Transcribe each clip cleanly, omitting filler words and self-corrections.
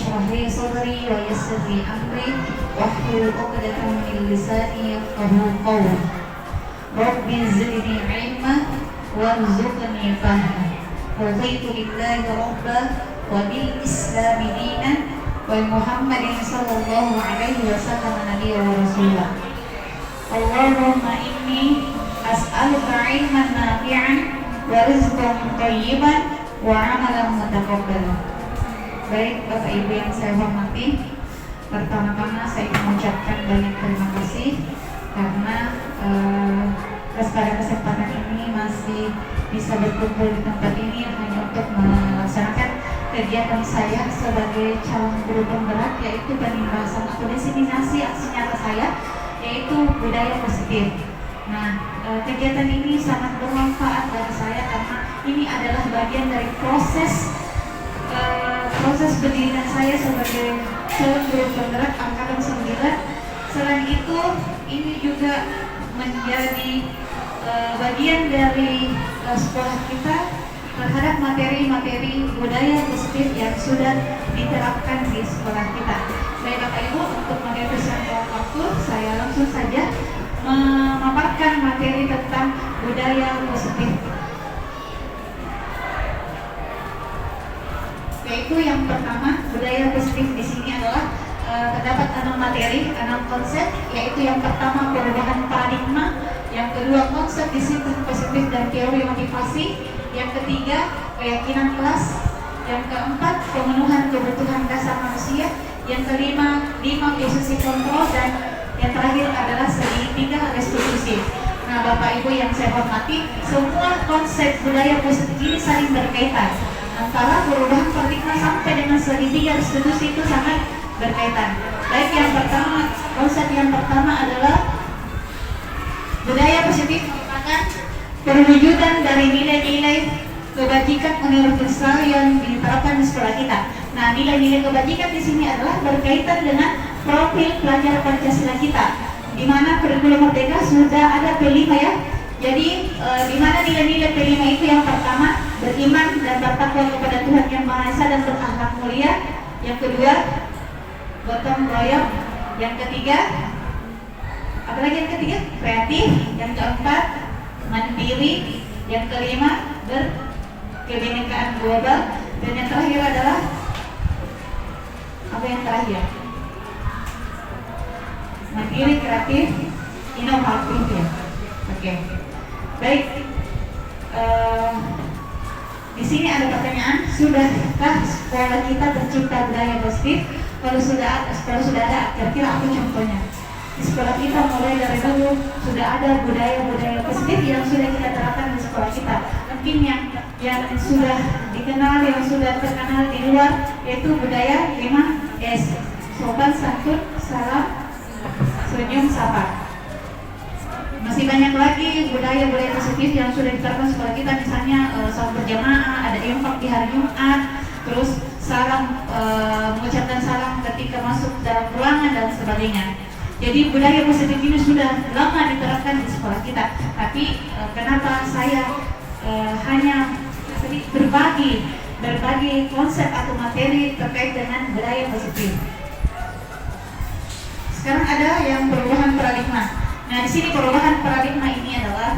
اشرح لي صدري ويسر لي أمري واحلل عقدة من لساني يفقهوا قولي رب زدني علما وارزقني فهما رضيت بالله ربا وبالإسلام دينا ومحمد صلى الله عليه وسلم نبيا ورسولا اللهم إني أسألك علما نافعا ورزقا طيبا وعملا متقبلا. Baik Bapak Ibu yang saya hormati, pertama-tama saya mengucapkan banyak terima kasih karena pada kesempatan ini masih bisa berkumpul di tempat ini hanya untuk melaksanakan kegiatan saya sebagai calon guru penggerak, yaitu penindasan atau diseminasi aksi nyata saya, yaitu budaya positif. Nah, kegiatan ini sangat bermanfaat bagi saya karena ini adalah bagian dari proses pendidikan saya sebagai calon guru penggerak angkatan 9. Selain itu, ini juga menjadi bagian dari sekolah kita terhadap materi-materi budaya positif yang sudah diterapkan di sekolah kita. Baik Bapak Ibu, untuk menghabiskan waktu, saya langsung saja memaparkan materi tentang budaya positif. Yaitu yang pertama, budaya positif di sini adalah terdapat 6 materi, 6 konsep, yaitu yang pertama perubahan paradigma, yang kedua konsep disiplin positif dan teori motivasi, yang ketiga keyakinan kelas, yang keempat pemenuhan kebutuhan dasar manusia, yang kelima 5 posisi kontrol, dan yang terakhir adalah segitiga restitusi. Nah Bapak Ibu yang saya hormati, semua konsep budaya positif ini saling berkaitan. Antara perubahan paradigma sampai dengan segitiga restitusi itu sangat berkaitan. Baik, yang pertama, konsep yang pertama adalah budaya positif merupakan perwujudan dari nilai-nilai kebajikan universal yang diterapkan di sekolah kita. Nah, nilai-nilai kebajikan di sini adalah berkaitan dengan profil pelajar Pancasila kita, di mana kurikulum Merdeka sudah ada P5 ya. Jadi di mana nilai-nilai P5 itu yang pertama beriman dan bertakwa kepada Tuhan Yang Maha Esa dan berakhlak mulia. Yang kedua gotong royong. Yang ketiga, apalagi yang ketiga? Kreatif. Yang keempat mandiri. Yang kelima berkebinekaan global. Dan yang terakhir adalah apa yang terakhir? Mandiri, kreatif, inovatif ya. Oke. Baik. Di sini ada pertanyaan, sudahkah sekolah kita tercipta budaya positif? Kalau sudah ada, kira-kira apa contohnya? Di sekolah kita mulai dari dulu sudah ada budaya-budaya positif yang sudah kita terapkan di sekolah kita. Mungkin yang sudah dikenal, yang sudah terkenal di luar, yaitu budaya 5S: sopan, santun, salam, senyum, sapa. Masih banyak lagi budaya-budaya positif yang sudah diterapkan sekolah kita, misalnya salat berjamaah, ada infak di hari Jumat, terus salam, mengucapkan salam ketika masuk dalam ruangan dan sebagainya. Jadi budaya positif ini sudah lama diterapkan di sekolah kita. Tapi kenapa saya hanya berbagi konsep atau materi terkait dengan budaya positif? Sekarang ada yang perubahan paradigma. Nah, di sini perubahan paradigma ini adalah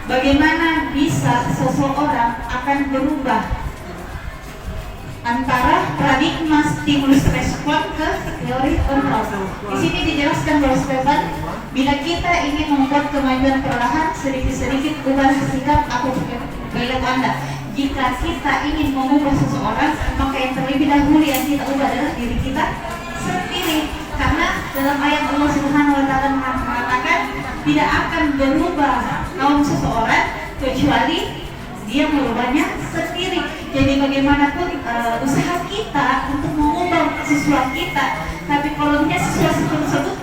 bagaimana bisa seseorang akan berubah antara paradigma stimulus respon ke teori kontrol. Di sini dijelaskan bahwa bila kita ingin membuat kemajuan perlahan, sedikit-sedikit ubah sikap atau perilaku Anda. Jika kita ingin mengubah seseorang, maka yang terlebih dahulu yang kita ubah adalah diri kita sendiri. Karena dalam ayat Allah Subhanahu wa Ta'ala mengatakan tidak akan berubah kaum seseorang kecuali dia merubahnya sendiri. Jadi bagaimanapun usaha kita untuk mengubah siswa kita, tapi kalau siswa tersebut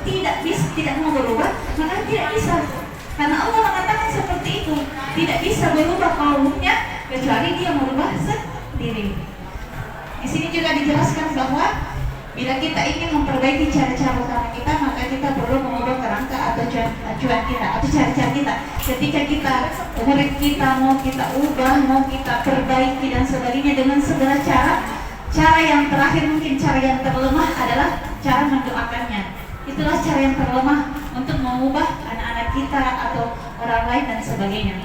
tidak mau berubah, maka tidak bisa. Karena Allah mengatakan seperti itu, tidak bisa berubah kaumnya kecuali dia merubah sendiri. Di sini juga dijelaskan bahwa bila kita ingin memperbaiki cara-cara utama kita, maka kita perlu mengubah kerangka atau acuan kita atau cara-cara kita. Ketika murid kita mau kita ubah, mau kita perbaiki dan sebagainya dengan segala cara Cara yang terakhir, mungkin cara yang terlemah adalah cara mendoakannya. Itulah cara yang terlemah untuk mengubah anak-anak kita atau orang lain dan sebagainya.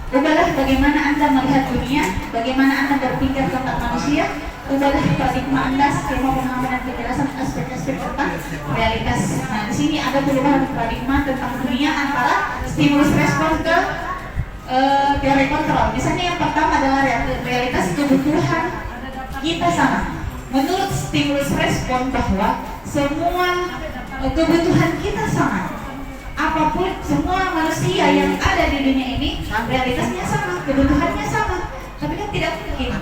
Ubahlah bagaimana Anda melihat dunia, bagaimana Anda berpikir tentang manusia. Ubahlah paradigma Anda, skema pemahaman dan penjelasan aspek-aspek tentang realitas. Nah, di sini ada perubahan paradigma tentang dunia antara stimulus respon ke teori kontrol. Misalnya yang pertama adalah realitas kebutuhan kita sama. Menurut stimulus respon bahwa semua kebutuhan kita sama. Apapun, semua manusia yang ada di dunia ini realitasnya sama, kebutuhannya sama. Tapi kan tidak mungkin.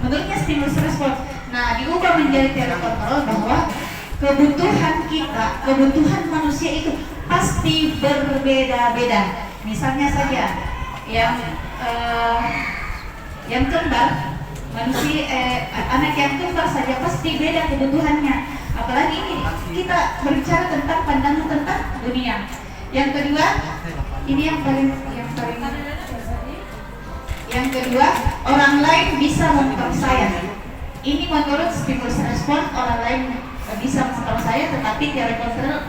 Menurutnya stimulus respon. Nah, diubah menjadi teori kontrol bahwa kebutuhan kita, kebutuhan manusia itu pasti berbeda-beda. Misalnya saja yang kembar, anak yang kembar saja pasti beda kebutuhannya. Apalagi ini kita berbicara tentang pandangan tentang dunia. Yang kedua, ini yang kedua, orang lain bisa mempercaya. Ini menurut stimulus respon, orang lain bisa mempercaya, tetapi teori kontrol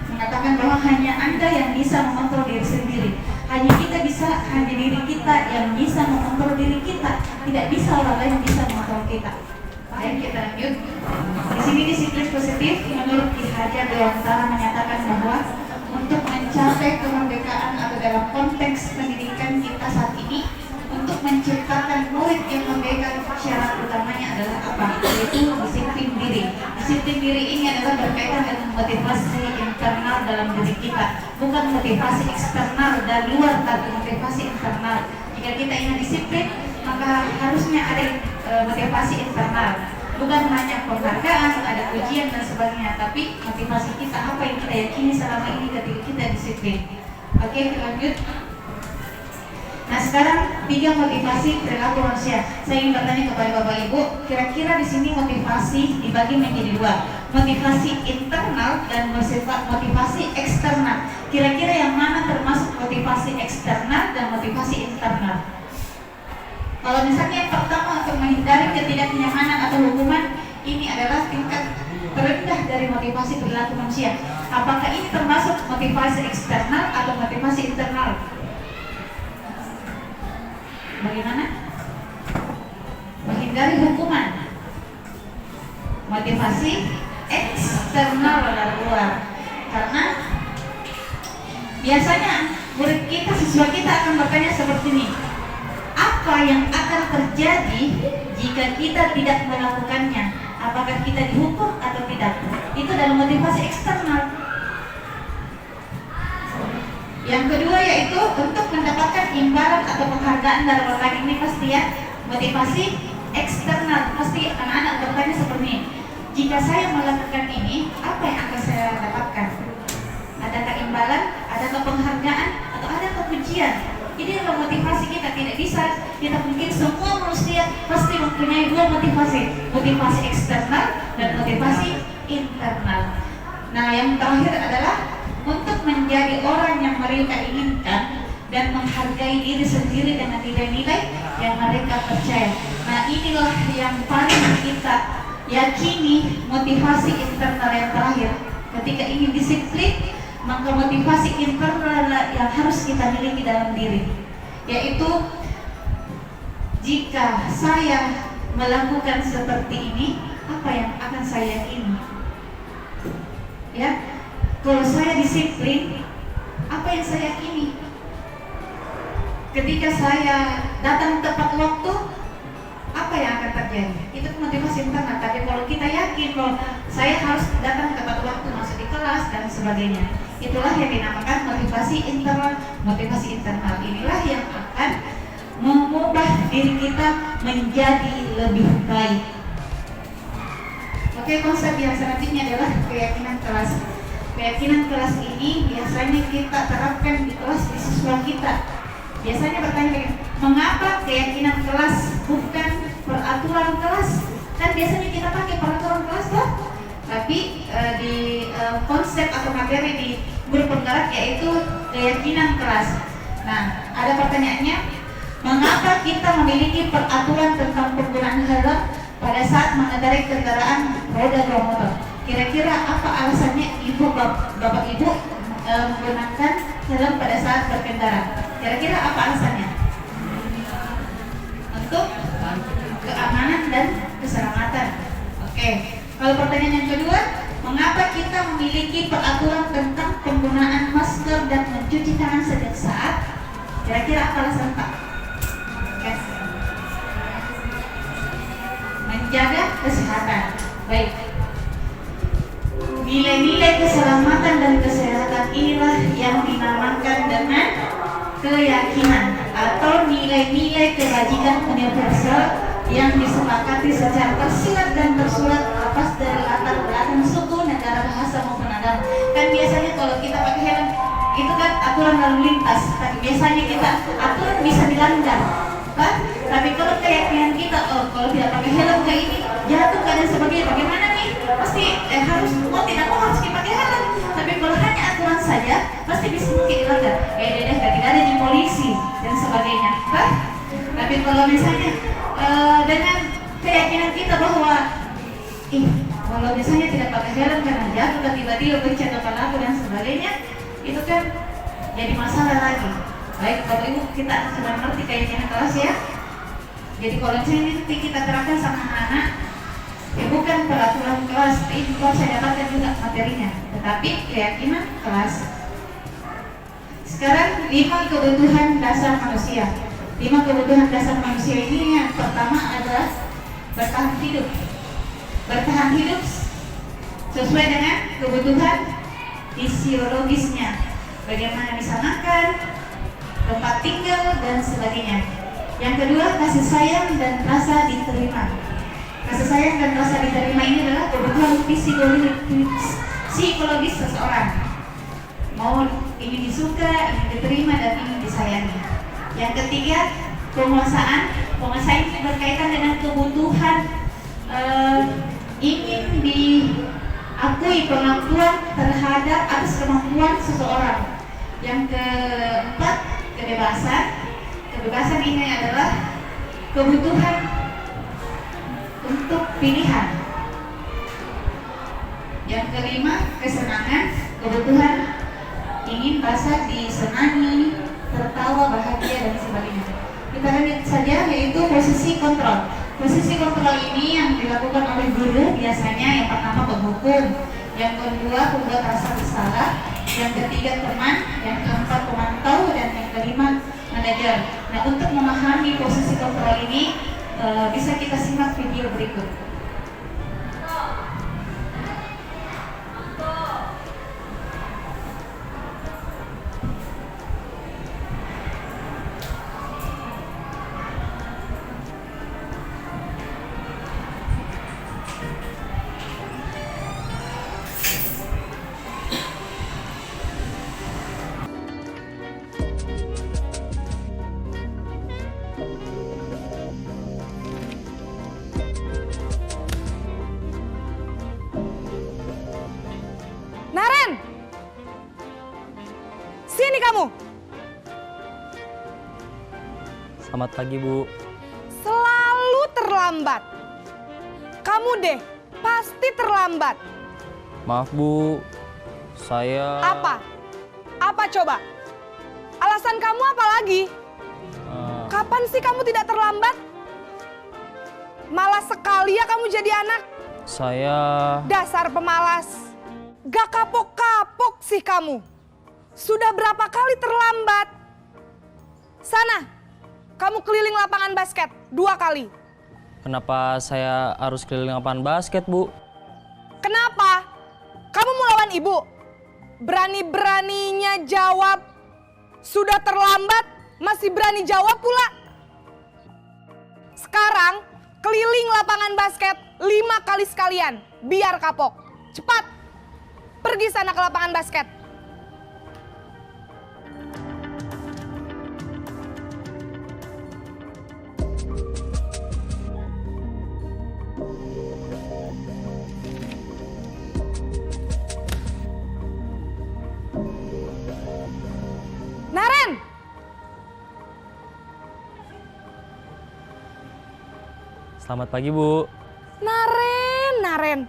mengatakan bahwa hanya Anda yang bisa mengontrol diri sendiri. Hanya diri kita yang bisa mengontrol diri kita. Tidak bisa orang lain bisa mengontrol kita. Baik, kita lanjut. Di sini disiplin positif menurut Ki Hajar Dewantara menyatakan bahwa untuk mencapai kemerdekaan atau dalam konteks pendidikan kita saat ini, untuk menciptakan murid yang merdeka, syarat utamanya adalah apa? Yaitu disiplin diri. Disiplin diri ini adalah berkaitan dengan motivasi internal dalam diri kita, bukan motivasi eksternal dan luar, tapi motivasi internal. Jika kita ingin disiplin, maka harusnya ada motivasi internal, bukan hanya penghargaan, ada ujian dan sebagainya, tapi motivasi kita apa yang kita yakini selama ini ketika kita disiplin. Oke, kita lanjut. Nah, sekarang 3 motivasi perilaku manusia. Saya ingin bertanya kepada Bapak Ibu, kira-kira di sini motivasi dibagi menjadi 2, motivasi internal dan motivasi eksternal. Kira-kira yang mana termasuk motivasi eksternal dan motivasi internal? Kalau misalnya yang pertama untuk menghindari ketidaknyamanan atau hukuman, ini adalah tingkat terendah dari motivasi perilaku manusia. Apakah ini termasuk motivasi eksternal atau motivasi internal? Bagaimana? Menghindari hukuman, motivasi eksternal dari luar. Karena biasanya murid kita, siswa kita akan bertanya seperti ini, apa yang akan terjadi jika kita tidak melakukannya? Apakah kita dihukum atau tidak? Itu dalam motivasi eksternal. Yang kedua yaitu untuk mendapatkan imbalan atau penghargaan dari orang lain. Ini pasti ya motivasi eksternal. Pasti anak-anak bertanya seperti ini, jika saya melakukan ini, apa yang akan saya dapatkan? Adakah imbalan, adakah penghargaan, atau adakah pujian? Ini adalah motivasi kita. Tidak bisa kita mungkin semua manusia pasti mempunyai 2 motivasi, motivasi eksternal dan motivasi internal. Nah, yang terakhir adalah untuk menjadi orang yang mereka inginkan dan menghargai diri sendiri dengan nilai-nilai yang mereka percaya. Nah, inilah yang paling kita yakini, motivasi internal yang terakhir. Ketika ingin disiplin, maka motivasi internal yang harus kita miliki dalam diri, yaitu jika saya melakukan seperti ini, apa yang akan saya yakini? Ya, kalau saya disiplin, apa yang saya yakini? Ketika saya datang tepat waktu, apa yang akan terjadi? Itu motivasi internal. Tapi kalau kita yakin bahwa saya harus datang tepat waktu, masuk di kelas dan sebagainya, itulah yang dinamakan motivasi internal. Motivasi internal inilah yang akan mengubah diri kita menjadi lebih baik. Oke, konsep yang selanjutnya adalah keyakinan kelas. Keyakinan kelas ini biasanya kita terapkan di kelas di siswa kita. Biasanya bertanya, mengapa keyakinan kelas bukan peraturan kelas? Kan biasanya kita pakai peraturan kelas toh? Tapi di konsep atau materi di guru penggerak yaitu keyakinan kelas. Nah, ada pertanyaannya, Mengapa kita memiliki peraturan tentang penggunaan helm pada saat mengendarai kendaraan roda 2 motor? Kira-kira apa alasannya bapak ibu menggunakan helm pada saat berkendara? Kira-kira apa alasannya? Untuk keamanan dan keselamatan. Oke. Kalau pertanyaan yang kedua, mengapa kita memiliki peraturan tentang penggunaan masker dan mencuci tangan setiap saat? Kira-kira apa alasan Pak? Yes. Menjaga kesehatan. Baik. Nilai-nilai keselamatan dan kesehatan inilah yang dinamakan dengan keyakinan atau nilai-nilai kebajikan universal yang disepakati secara tersirat dan tersurat lepas dari latar belakang suku, negara, bahasa maupun agama. Kan biasanya kalau kita pakai helm itu kan aturan lalu lintas, tapi biasanya kita aturan bisa dilanggar, kan? Tapi kalau keyakinan kita, kalau tidak pakai helm kayak ini jatuh dan sebagainya, bagaimana nih? Pasti harus mau tidak mau harus dipakai helm. Tapi kalau hanya aturan saja, pasti bisa mungkin dilanggar. Tidak ada di polisi dan sebagainya, kan? Tapi kalau misalnya dengan keyakinan kita bahwa kalau misalnya tidak pakai helm karena jatuh tiba-tiba pecah kepala aku dan sebagainya, itu kan jadi masalah lagi. Baik, Bapak Ibu, kita sudah mengerti keyakinan kelas ya. Jadi kalau misalnya nanti kita terapkan sama anak-anak, bukan peraturan kelas, itu saya dapatkan juga materinya, tetapi keyakinan kelas. Sekarang 5 kebutuhan dasar manusia. 5 kebutuhan dasar manusia ini yang pertama adalah bertahan hidup. Bertahan hidup sesuai dengan kebutuhan fisiologisnya. Bagaimana bisa makan, tempat tinggal, dan sebagainya. Yang kedua, kasih sayang dan rasa diterima. Kasih sayang dan rasa diterima ini adalah kebutuhan psikologis seseorang. Mau ingin disuka, ingin diterima, dan ingin disayangi. Yang ketiga, penguasaan. Penguasaan ini berkaitan dengan kebutuhan ingin diakui pengakuan terhadap atas kemampuan seseorang. Yang keempat, kebebasan. Kebebasan ini adalah kebutuhan untuk pilihan. Yang kelima, kesenangan. Kebutuhan ingin rasa disenangi, tertawa, bahagia, dan sebagainya. Kita lihat saja, yaitu posisi kontrol. Posisi kontrol ini yang dilakukan oleh guru biasanya yang pertama penghukum, yang kedua pembuat rasa bersalah, yang ketiga teman, yang keempat pemantau, dan yang kelima manajer. Nah, untuk memahami posisi kontrol ini bisa kita simak video berikut. Naren! Sini kamu! Selamat pagi, Bu. Selalu terlambat. Kamu deh, pasti terlambat. Maaf, Bu. Saya... Apa? Apa coba? Alasan kamu apa lagi? Kapan sih kamu tidak terlambat? Malas sekali ya kamu jadi anak. Saya... Dasar pemalas. Gak kapok-kapok sih kamu. Sudah berapa kali terlambat? Sana, kamu keliling lapangan basket 2 kali. Kenapa saya harus keliling lapangan basket, Bu? Kenapa? Kamu mau lawan ibu? Berani-beraninya jawab. Sudah terlambat, masih berani jawab pula. Sekarang, keliling lapangan basket 5 kali sekalian. Biar kapok. Cepat. Pergi sana ke lapangan basket. Naren! Selamat pagi, Bu. Naren.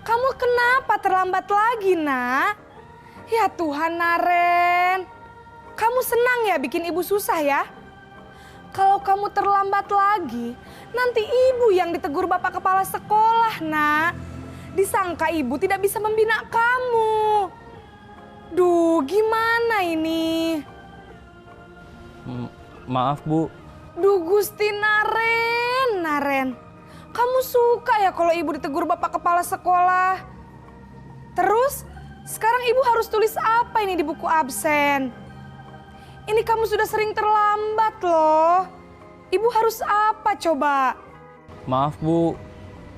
Kamu kenapa terlambat lagi, Nak? Ya Tuhan, Naren. Kamu senang ya bikin ibu susah ya? Kalau kamu terlambat lagi, nanti ibu yang ditegur bapak kepala sekolah, Nak. Disangka ibu tidak bisa membina kamu. Duh, gimana ini? Maaf, Bu. Duh, Gusti Naren. Kamu suka ya kalau ibu ditegur bapak kepala sekolah? Terus, sekarang ibu harus tulis apa ini di buku absen? Ini kamu sudah sering terlambat loh. Ibu harus apa coba? Maaf, Bu.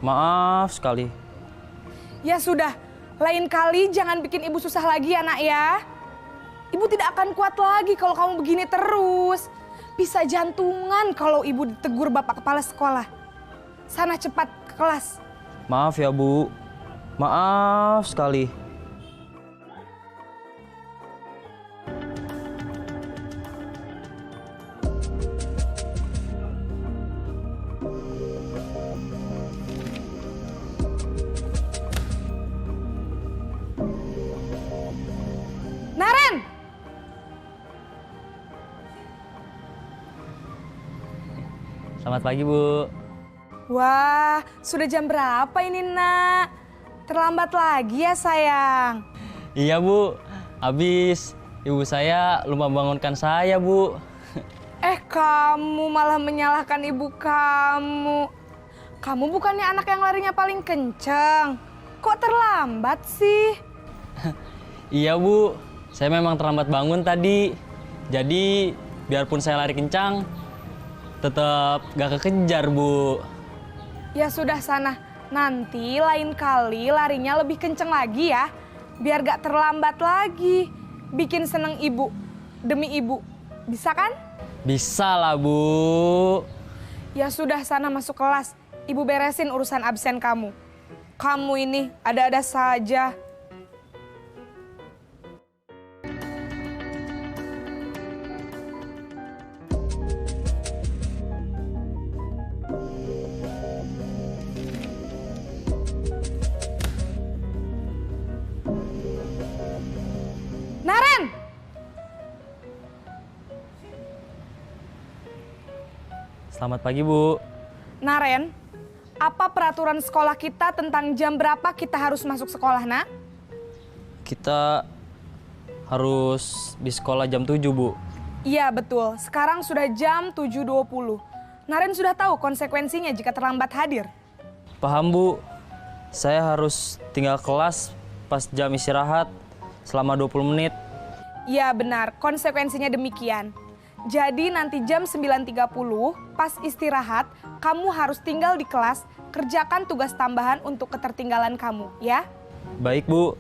Maaf sekali. Ya sudah, lain kali jangan bikin ibu susah lagi ya, Nak ya. Ibu tidak akan kuat lagi kalau kamu begini terus. Bisa jantungan kalau ibu ditegur bapak kepala sekolah. Sana cepat ke kelas. Maaf ya, Bu. Maaf sekali. Naren! Selamat pagi, Bu. Wah, sudah jam berapa ini, Nak? Terlambat lagi ya, sayang. Iya, Bu. Habis ibu saya lupa bangunkan saya, Bu. Kamu malah menyalahkan ibu kamu. Kamu bukannya anak yang larinya paling kenceng. Kok terlambat sih? Iya, Bu. Saya memang terlambat bangun tadi. Jadi, biarpun saya lari kencang, tetap gak kekejar, Bu. Ya sudah sana, nanti lain kali larinya lebih kenceng lagi ya. Biar gak terlambat lagi. Bikin seneng ibu, demi ibu. Bisa kan? Bisa lah, Bu. Ya sudah sana masuk kelas. Ibu beresin urusan absen kamu. Kamu ini ada-ada saja. Naren! Selamat pagi, Bu. Naren, apa peraturan sekolah kita tentang jam berapa kita harus masuk sekolah, Nak? Kita harus di sekolah jam 7, Bu. Iya betul, sekarang sudah jam 7.20. Naren sudah tahu konsekuensinya jika terlambat hadir. Paham, Bu. Saya harus tinggal kelas pas jam istirahat selama 20 menit. Iya benar, konsekuensinya demikian. Jadi nanti jam 9.30 pas istirahat, kamu harus tinggal di kelas, kerjakan tugas tambahan untuk ketertinggalan kamu, ya? Baik, Bu.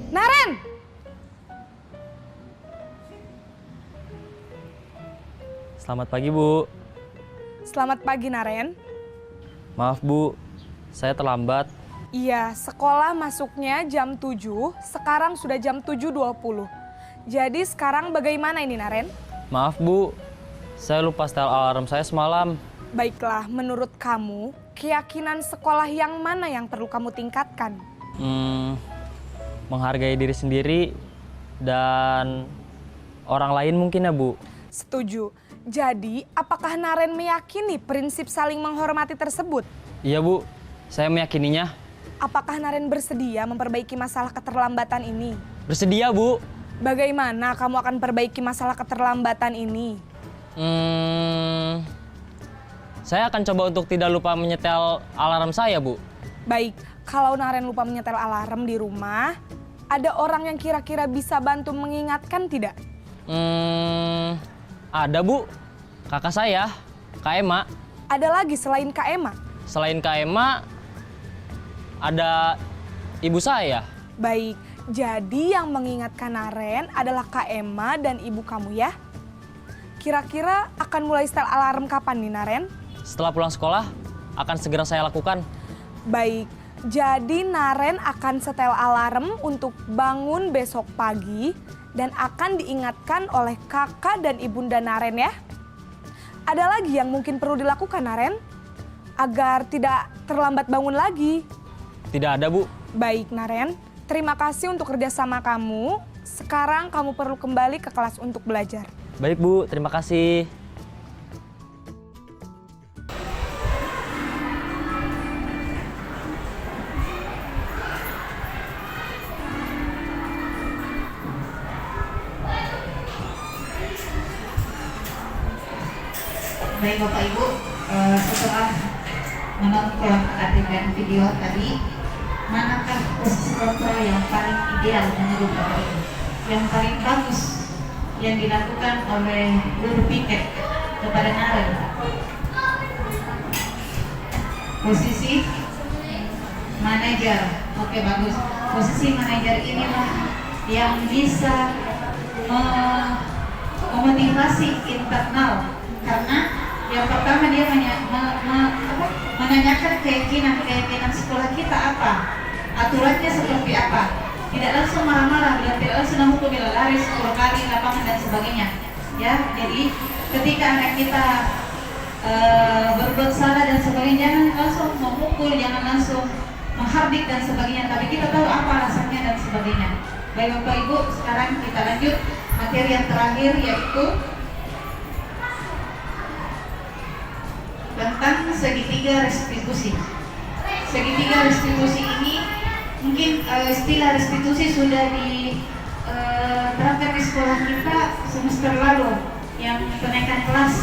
Naren! Selamat pagi, Bu. Selamat pagi, Naren. Maaf, Bu. Saya terlambat. Iya, sekolah masuknya jam 7, sekarang sudah jam 7.20. Jadi sekarang bagaimana ini, Naren? Maaf, Bu. Saya lupa setel alarm saya semalam. Baiklah, menurut kamu, keyakinan sekolah yang mana yang perlu kamu tingkatkan? Menghargai diri sendiri dan orang lain mungkin ya, Bu. Setuju. Jadi, apakah Naren meyakini prinsip saling menghormati tersebut? Iya, Bu. Saya meyakininya. Apakah Naren bersedia memperbaiki masalah keterlambatan ini? Bersedia, Bu. Bagaimana kamu akan perbaiki masalah keterlambatan ini? Saya akan coba untuk tidak lupa menyetel alarm saya, Bu. Baik, kalau Naren lupa menyetel alarm di rumah, ada orang yang kira-kira bisa bantu mengingatkan tidak? Ada, Bu. Kakak saya, Kak Ema. Ada lagi selain Kak Ema? Selain Kak Ema, ada ibu saya. Baik, jadi yang mengingatkan Naren adalah Kak Ema dan ibu kamu ya? Kira-kira akan mulai setel alarm kapan nih, Naren? setelah pulang sekolah akan segera saya lakukan. Baik, jadi Naren akan setel alarm untuk bangun besok pagi dan akan diingatkan oleh kakak dan ibunda Naren ya. Ada lagi yang mungkin perlu dilakukan Naren? Agar tidak terlambat bangun lagi. Tidak ada, Bu. Baik Naren, terima kasih untuk kerjasama kamu. Sekarang kamu perlu kembali ke kelas untuk belajar. Baik, Bu. Terima kasih. Baik Bapak Ibu, setelah menonton adegan video tadi, manakah posisi orang tua yang paling ideal menurut Bapak Ibu? Yang paling bagus yang dilakukan oleh guru piket kepada Naren? Posisi manajer, oke bagus. Posisi manajer inilah yang bisa memotivasi internal, karena yang pertama dia menanyakan keyakinan sekolah kita apa, aturannya seperti apa. Tidak langsung marah-marah dan tidak langsung menghukum lari 10 kali lapangan dan sebagainya. Ya, jadi ketika anak kita berbuat salah dan sebagainya, jangan langsung memukul, jangan langsung menghardik dan sebagainya. Tapi kita tahu apa alasannya dan sebagainya. Baik Bapak Ibu, sekarang kita lanjut materi yang terakhir, yaitu tentang segitiga restitusi. Segitiga restitusi ini mungkin istilah restitusi sudah diterapkan di sekolah kita semester lalu. Yang kenaikan kelas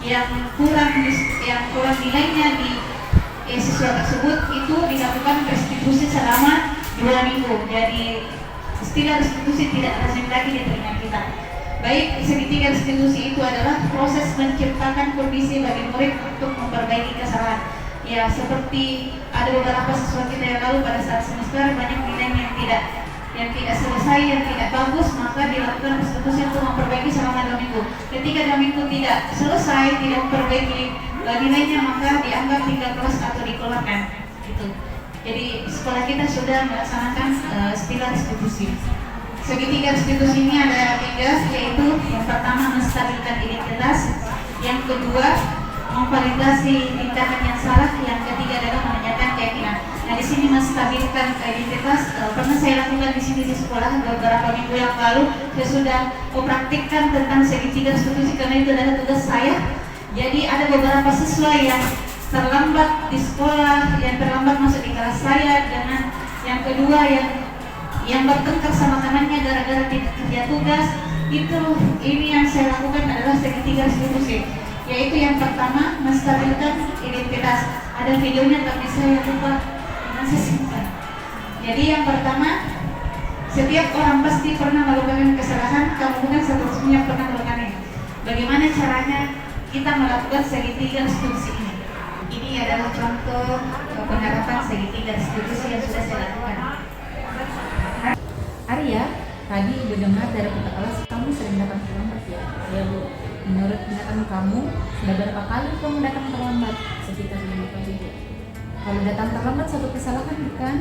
yang kurang nilainya di siswa tersebut itu dilakukan restitusi selama 2 minggu. Jadi istilah restitusi tidak lazim lagi di telinga kita. Baik, segitiga restitusi itu adalah proses menciptakan kondisi bagi murid untuk memperbaiki kesalahan. Ya, seperti ada beberapa siswa kita yang lalu pada saat semester banyak nilainya yang tidak selesai, yang tidak bagus, maka dilakukan restitusi untuk memperbaiki selama 2 minggu. Ketika 2 minggu tidak selesai, tidak memperbaiki nilainya, maka dianggap tinggal kelas atau dikeluarkan. Gitu. Jadi sekolah kita sudah melaksanakan istilah restitusi. Segitiga restitusi ini ada 3, yaitu yang pertama menstabilkan identitas, yang kedua memvalidasi tindakan yang salah, yang ketiga adalah menanyakan keyakinan. Nah, di sini menstabilkan identitas pernah saya lakukan di sini di sekolah beberapa minggu yang lalu. Saya sudah mempraktikkan tentang segitiga restitusi karena itu adalah tugas saya. Jadi ada beberapa siswa yang terlambat di sekolah, yang terlambat masuk di kelas saya, dengan yang kedua yang bertengkar sama temannya gara-gara tidak kerja tugas. Ini yang saya lakukan adalah segitiga restitusi, yaitu yang pertama menstabilkan identitas. Ada videonya tapi saya lupa, masih simpan. Jadi yang pertama, setiap orang pasti pernah melakukan kesalahan, kamu bukan satu-satunya pernah melakukannya. Bagaimana caranya kita melakukan segitiga restitusi ini? Ini adalah contoh penerapan segitiga restitusi yang sudah saya lakukan. Arya, tadi Ibu dengar dari kepala kelas kamu sering datang terlambat ya? Ya Bu, menurut ingatan kamu, sudah berapa kali kamu datang terlambat? Sekitar 5 kali Bu. Kalau datang terlambat satu kesalahan bukan?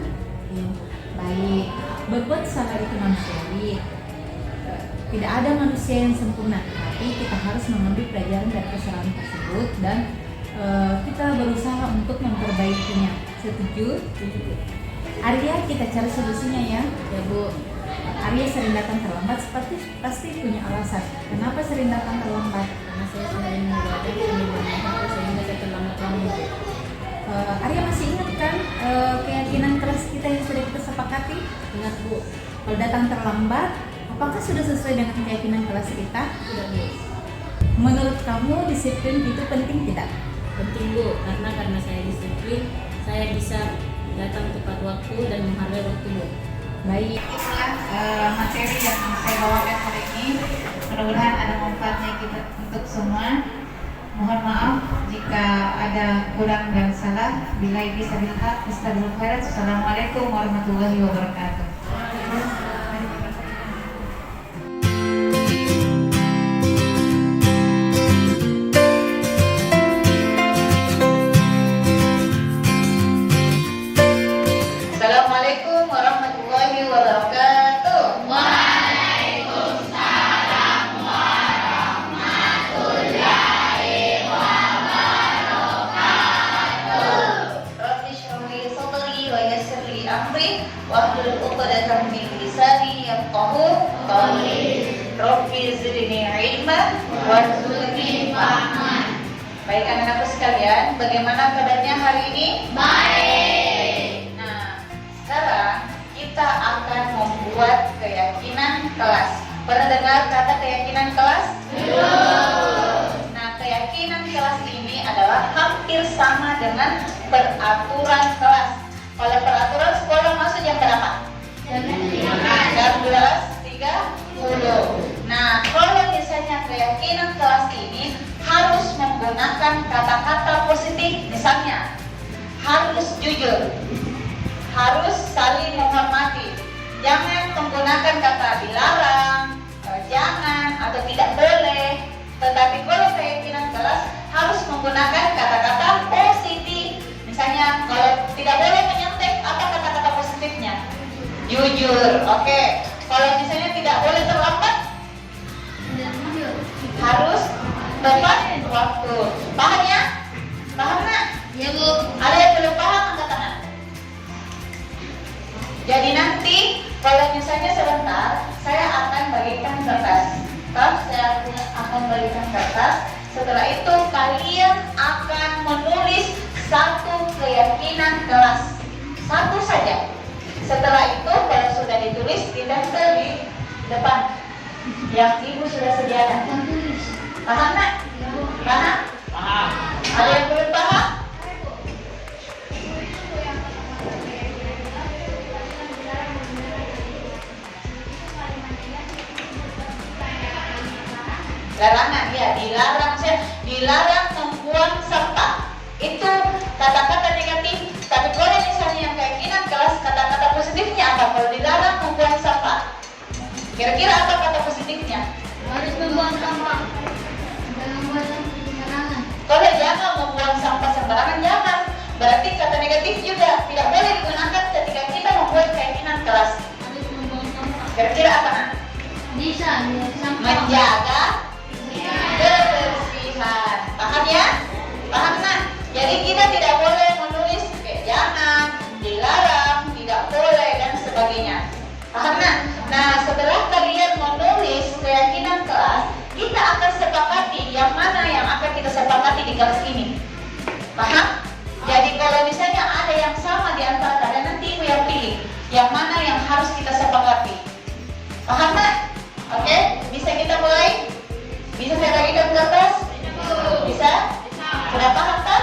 Ya. Baik, berbuat salah itu manusiawi. Tidak ada manusia yang sempurna, tapi kita harus mengambil pelajaran dari kesalahan tersebut dan kita berusaha untuk memperbaikinya. Setuju? Setuju. Arya, kita cari solusinya ya. Ya Bu. Arya sering datang terlambat, pasti punya alasan. Kenapa sering datang terlambat? Karena saya sering mengajar sehingga saya terlambat lama. Arya masih ingat kan keyakinan kelas kita yang sudah kita sepakati? Ingat Bu. Kalau datang terlambat, apakah sudah sesuai dengan keyakinan kelas kita? Tidak Bu. Menurut kamu disiplin itu penting tidak? Penting Bu, karena saya disiplin, saya bisa datang tepat waktu dan menghargai waktu Bu. Baik. Itulah materi yang saya bawakan hari ini. Mudah-mudahan ada manfaatnya kita untuk semua. Mohon maaf jika ada kurang dan salah. Billahi bismillah, astagfirullah khairat. Assalamualaikum warahmatullahi wabarakatuh. wahlul 'uqdatam min lisani yafqahu qawli. Rabbi zidni ilma warzuqni fahman. Baik anak-anakku sekalian, bagaimana keadaannya hari ini? Baik. Nah, sekarang kita akan membuat keyakinan kelas. Pernah dengar kata keyakinan kelas? Belum. Nah, keyakinan kelas ini adalah hampir sama dengan peraturan kelas. Kalau peraturan sekolah masuk jam berapa? Jam 12.30. Nah, kalau misalnya keyakinan kelas ini harus menggunakan kata-kata positif, misalnya harus jujur, harus saling menghormati. Jangan menggunakan kata dilarang, jangan atau tidak boleh. Tetapi kalau keyakinan kelas harus menggunakan kata-kata positif. Misalnya kalau tidak boleh menyontek, apa kata-kata positifnya? Jujur. Oke. Kalau misalnya tidak boleh terlambat, harus tepat waktu. Paham ya? Paham nak? Ya Bu. Ada yang belum paham angkat tangan. Jadi nanti kalau misalnya sebentar saya akan bagikan kertas. Saya akan bagikan kertas. Setelah itu kalian akan menulis satu keyakinan kelas, satu saja. Setelah itu kalau sudah ditulis ditempel di depan yang ibu sudah sediakan. Paham nak? Paham? Paham. Ada yang belum paham? Larangan ya, dilarang membuang sampah. Itu kata-kata negatif. Tapi kalau misalnya yang keyakinan kelas, kata-kata positifnya apa? Kalau dilarang membuang sampah, kira-kira apa kata positifnya? Harus membuang sampah. Jangan membuang sampah sembarangan. Kalau jangan membuang sampah sembarangan, jangan. Berarti kata negatif juga tidak boleh digunakan ketika kita membuat keyakinan kelas. Harus membuang sampah. Kira-kira apa nak? Bisa sampah. Menjaga kebersihan. Paham ya? Paham nak? Jadi kita tidak boleh menulis kayak jangan, dilarang, tidak boleh dan sebagainya. Paham nak? Nah, setelah kalian menulis keyakinan kelas, kita akan sepakati yang mana yang akan kita sepakati di kelas ini. Paham? Jadi kalau misalnya ada yang sama di antara kalian, nanti ibu yang pilih yang mana yang harus kita sepakati. Paham nak? Oke, bisa kita mulai? Bisa saya bagikan kertas? Bisa? Sudah paham kan?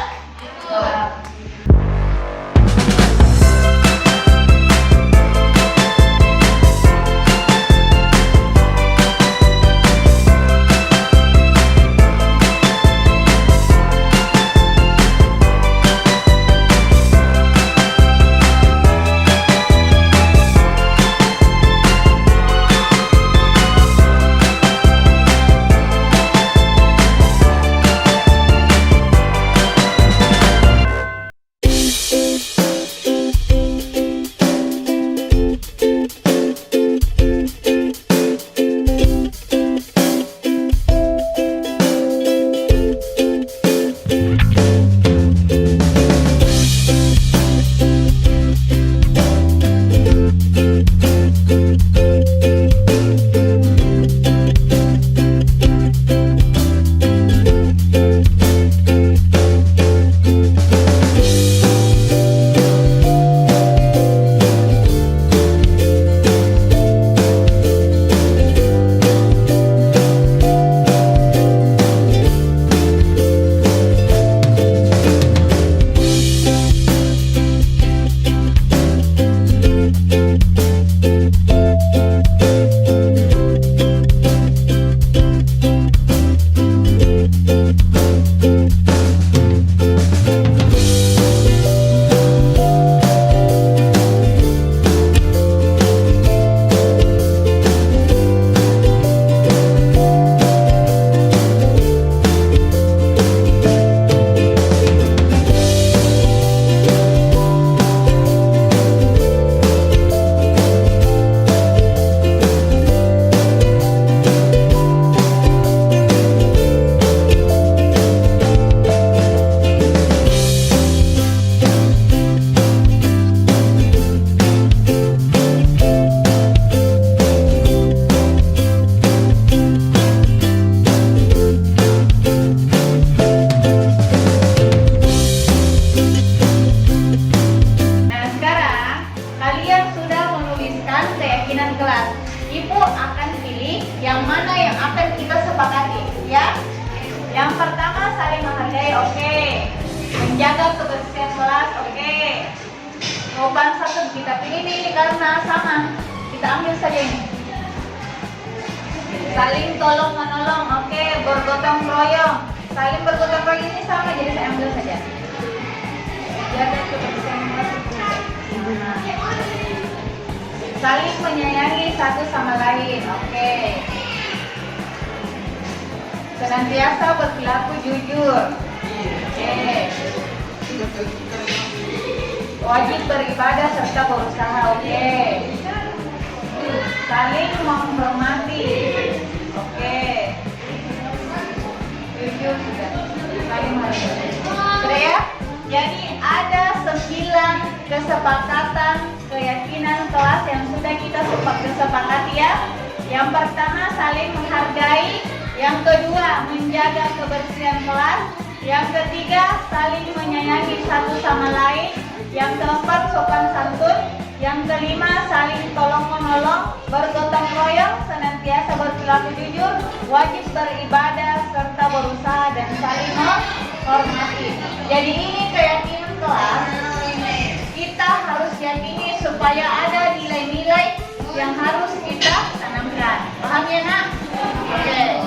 oke. Menjaga kebersihan kelas, oke. Jawaban satu kita pilih nih karena sama. Kita ambil saja ini. Saling tolong menolong, oke. Bergotong royong. Saling bergotong royong ini sama, jadi saya ambil saja. Jaga kebersihan kelas. Saling menyayangi satu sama lain, oke. Senantiasa berperilaku jujur, oke. Wajib beribadah serta berusaha, oke. Saling menghormati, oke. Jujur sudah, saling menghormati. Sudah ya? Jadi ada 9 kesepakatan keyakinan kelas yang sudah kita sepakati ya. Yang pertama saling menghargai, yang kedua menjaga kebersihan kelas, yang ketiga saling menyayangi satu sama lain, yang keempat sopan santun, yang kelima saling tolong menolong, bergotong royong, senantiasa berperilaku jujur, wajib beribadah serta berusaha dan saling menghormati. Jadi ini keyakinan kelas. Kita harus yakini supaya ada nilai-nilai yang harus kita tanamkan. Paham ya nak? Oke.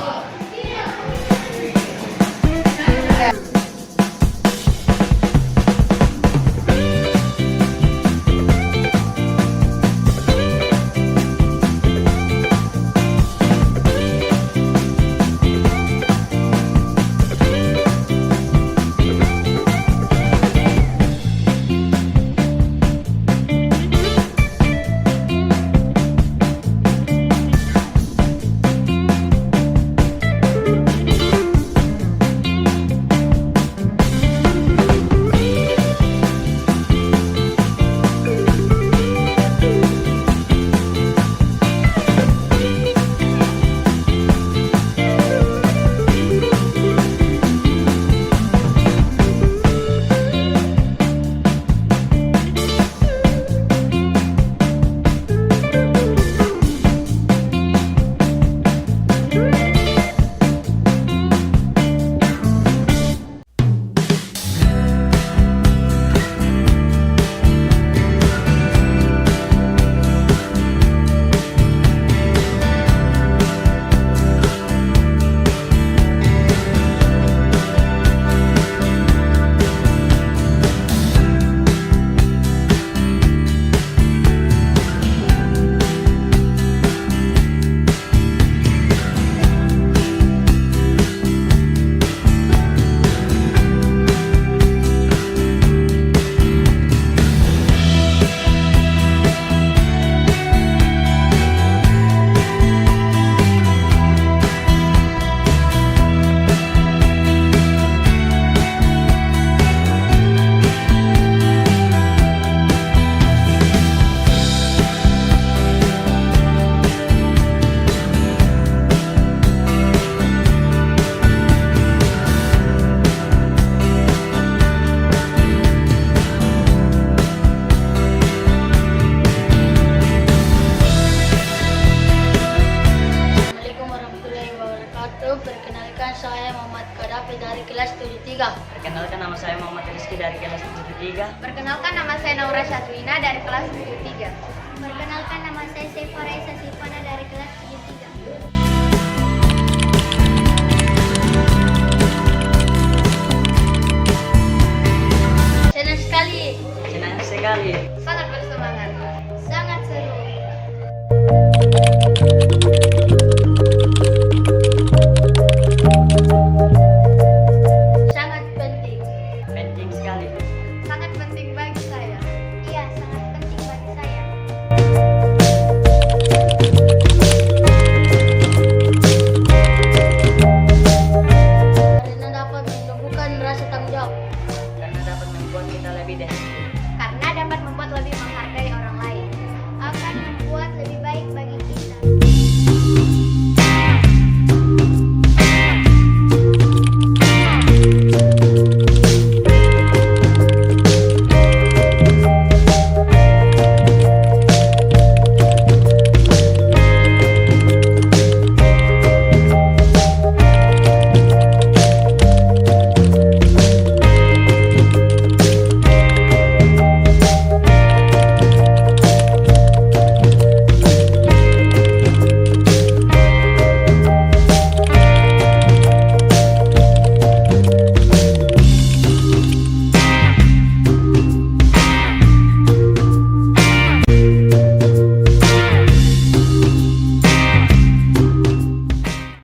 Perkenalkan saya Muhammad Kadafi dari kelas 73. Perkenalkan nama saya Muhammad Rizky dari kelas 73. Perkenalkan nama saya Naura Syatwina dari kelas 73. Perkenalkan nama saya Seifa Raisa Sifana dari kelas 73. Senang sekali. Senang sekali. Sangat bersemangat. Sangat seru. Sangat penting. Penting sekali. Sangat penting bagi saya. Iya, sangat penting bagi saya. Karena dapat menumbuhkan rasa tanggung jawab. Karena dapat membuat kita lebih disiplin.